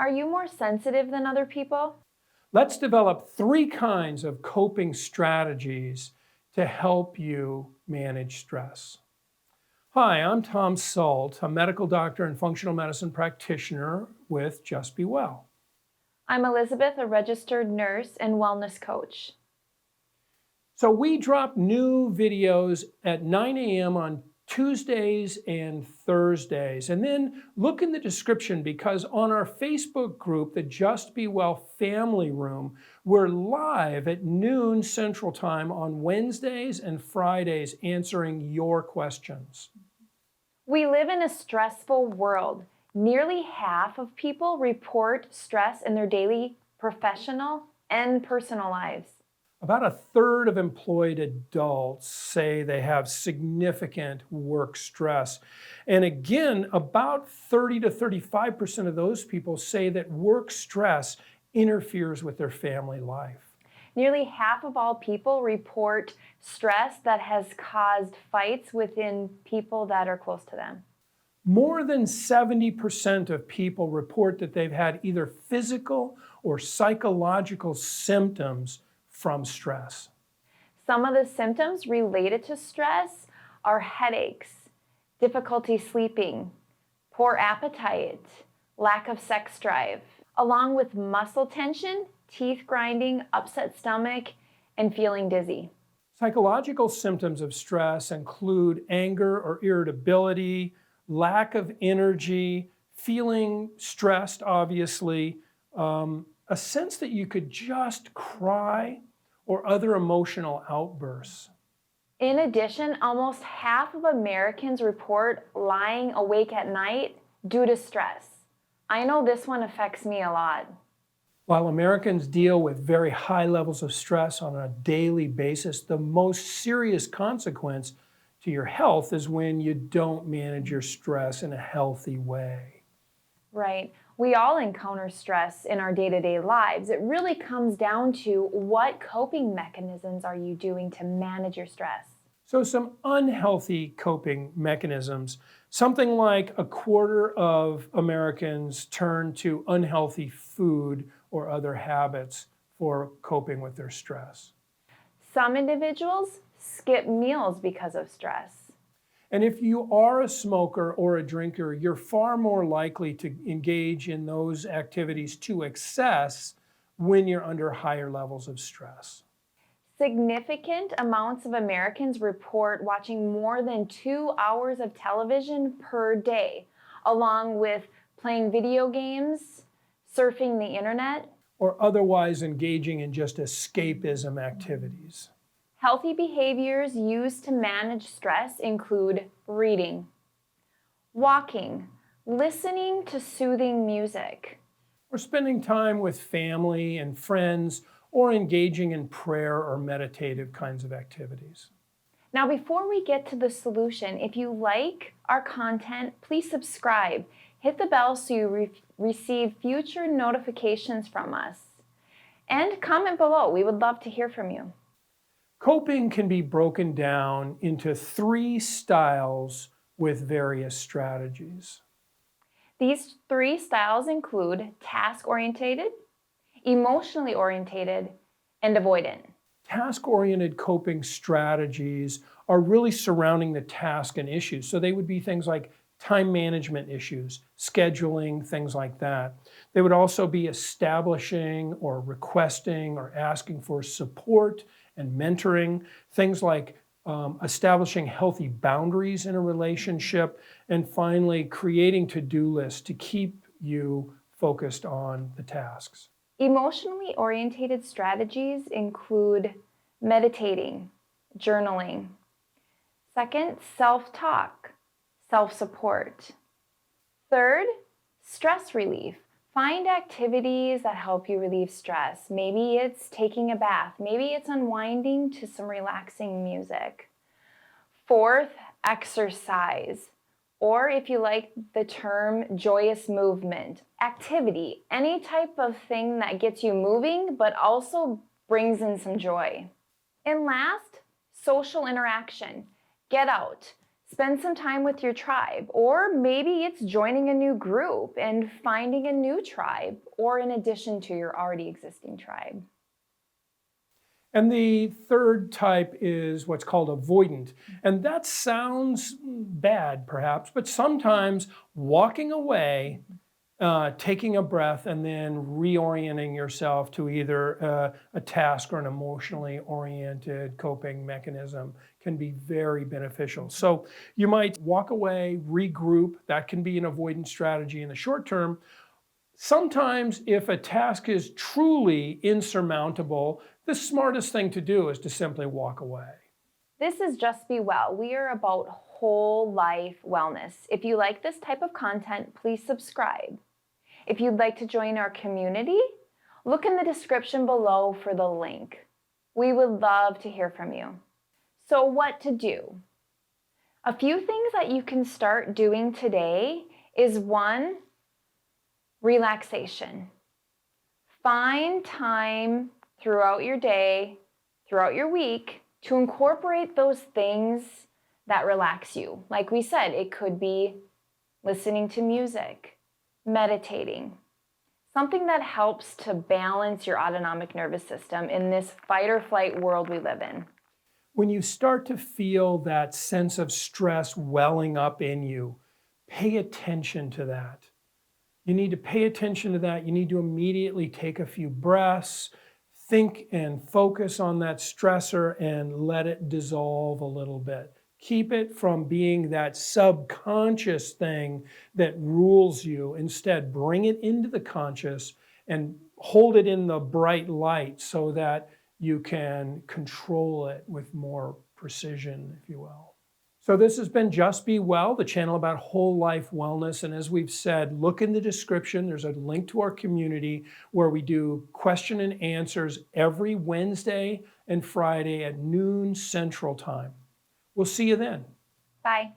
Are you more sensitive than other people? Let's develop 3 kinds of coping strategies to help you manage stress. Hi, I'm Tom Salt, a medical doctor and functional medicine practitioner with Just Be Well. I'm Elizabeth, a registered nurse and wellness coach. So we drop new videos at 9 a.m. on Tuesdays and Thursdays. And then look in the description because on our Facebook group, the Just Be Well Family Room, we're live at noon Central Time on Wednesdays and Fridays answering your questions. We live in a stressful world. Nearly half of people report stress in their daily professional and personal lives. About a third of employed adults say they have significant work stress. And again, about 30 to 35% of those people say that work stress interferes with their family life. Nearly half of all people report stress that has caused fights within people that are close to them. More than 70% of people report that they've had either physical or psychological symptoms from stress. Some of the symptoms related to stress are headaches, difficulty sleeping, poor appetite, lack of sex drive, along with muscle tension, teeth grinding, upset stomach, and feeling dizzy. Psychological symptoms of stress include anger or irritability, lack of energy, feeling stressed, obviously, a sense that you could just cry, or other emotional outbursts. In addition, almost half of Americans report lying awake at night due to stress. I know this one affects me a lot. While Americans deal with very high levels of stress on a daily basis, the most serious consequence to your health is when you don't manage your stress in a healthy way. Right. We all encounter stress in our day-to-day lives. It really comes down to what coping mechanisms are you doing to manage your stress? So some unhealthy coping mechanisms, something like a quarter of Americans turn to unhealthy food or other habits for coping with their stress. Some individuals skip meals because of stress. And if you are a smoker or a drinker, you're far more likely to engage in those activities to excess when you're under higher levels of stress. Significant amounts of Americans report watching more than 2 hours of television per day, along with playing video games, surfing the internet, or otherwise engaging in just escapism activities. Healthy behaviors used to manage stress include reading, walking, listening to soothing music, or spending time with family and friends, or engaging in prayer or meditative kinds of activities. Now, before we get to the solution, if you like our content, please subscribe. Hit the bell so you receive future notifications from us. And comment below. We would love to hear from you. Coping can be broken down into 3 styles with various strategies. These 3 styles include task-oriented, emotionally oriented, and avoidant. Task-oriented coping strategies are really surrounding the task and issues. So they would be things like time management issues, scheduling, things like that. They would also be establishing or requesting or asking for support and mentoring, things like establishing healthy boundaries in a relationship, and finally creating to-do lists to keep you focused on the tasks. Emotionally oriented strategies include meditating, journaling. Second, self-talk, self-support. Third, stress relief. Find activities that help you relieve stress. Maybe it's taking a bath. Maybe it's unwinding to some relaxing music. Fourth, exercise. Or if you like the term, joyous movement, activity, any type of thing that gets you moving, but also brings in some joy. And last, social interaction. Get out, Spend some time with your tribe, or maybe it's joining a new group and finding a new tribe, or in addition to your already existing tribe. And the third type is what's called avoidant. And that sounds bad, perhaps, but sometimes walking away, taking a breath, and then reorienting yourself to either a task or an emotionally oriented coping mechanism can be very beneficial. So you might walk away, regroup. That can be an avoidance strategy in the short term. Sometimes, if a task is truly insurmountable, the smartest thing to do is to simply walk away. This is Just Be Well. We are about whole life wellness. If you like this type of content, please subscribe. If you'd like to join our community, look in the description below for the link. We would love to hear from you. So, what to do? A few things that you can start doing today is 1, relaxation. Find time throughout your day, throughout your week, to incorporate those things that relax you. Like we said, it could be listening to music, meditating, something that helps to balance your autonomic nervous system in this fight or flight world we live in. When you start to feel that sense of stress welling up in you, pay attention to that. You need to pay attention to that. You need to immediately take a few breaths, think and focus on that stressor, and let it dissolve a little bit. Keep it from being that subconscious thing that rules you. Instead, bring it into the conscious and hold it in the bright light so that you can control it with more precision, if you will. So this has been Just Be Well, the channel about whole life wellness. And as we've said, look in the description. There's a link to our community where we do question and answers every Wednesday and Friday at noon Central Time. We'll see you then. Bye.